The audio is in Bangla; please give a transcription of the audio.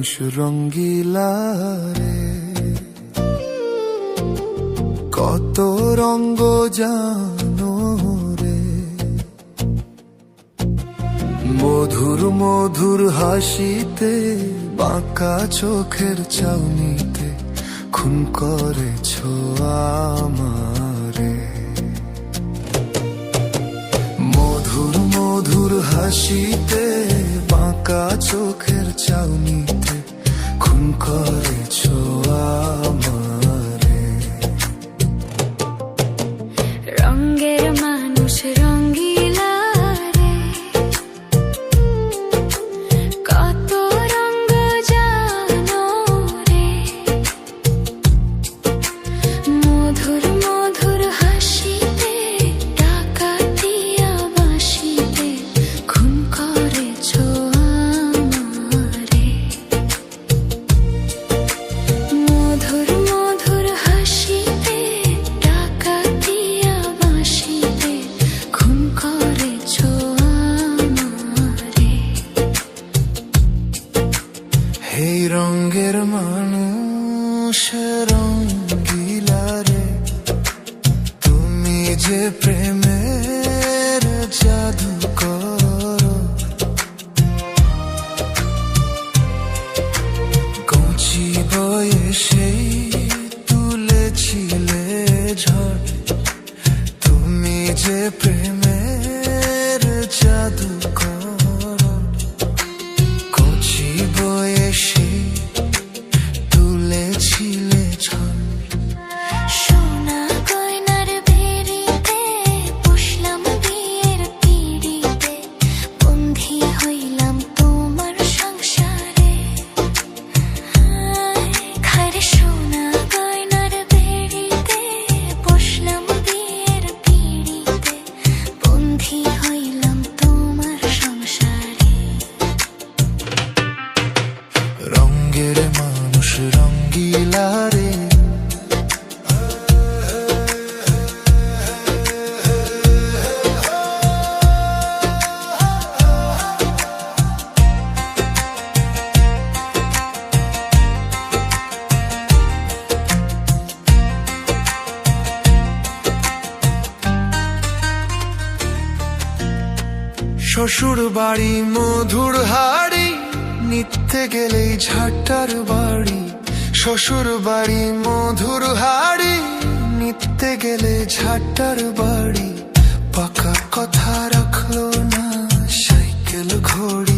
মানুষ রঙ্গিলা রে, কত রঙ্গ জানো রে। মধুর মধুর হাসিতে, বাঁকা চোখের চাউনিতে খুন করেছ আমারে। মধুর মধুর হাসিতে, বাঁকা চোখের চাউনিতে খুন করেছ আমারে। রঙের মানুষ রঙ্গিলা রে, কত রঙ জানো রে। মধুর মধুর হাসিতে, ডাকাতিয়া বাঁশিতে খুন করেছ আমারে। মধুর মধুর হাসিতে, ডাকাতিয়া বাঁশিতে খুন করেছ আমারে। হে রঙের মানুষ রঙ্গিলা রে, তুমি যে প্রেমের জাদু করো। কচি বয়সেই তুলেছিলে ঝড়, তুমি যে প্রেমের জাদু করো। কচি বয়সে তুলেছিলে ঝড়। সোনা গয়নার বেড়িতে বসলাম বিয়ের পিঁড়িতে, বন্ধি হইলাম তোমার সংসারে। খারে সোনা গয়নার বেড়িতে বসলাম বিয়ের পিঁড়িতে, বন্ধি হইলাম তোমার সংসারে। রঙের মানুষ রঙ্গিলা রে, শ্বশুর বাড়ি মধুর হাড়ি, নিতে গেলেই ঝাঁটার বাড়ি। শ্বশুর বাড়ি মধুর হাড়ি, নিতে গেলে ঝাঁটার বাড়ি। পাকা কথা রাখলো না সাইকেল ঘোড়া।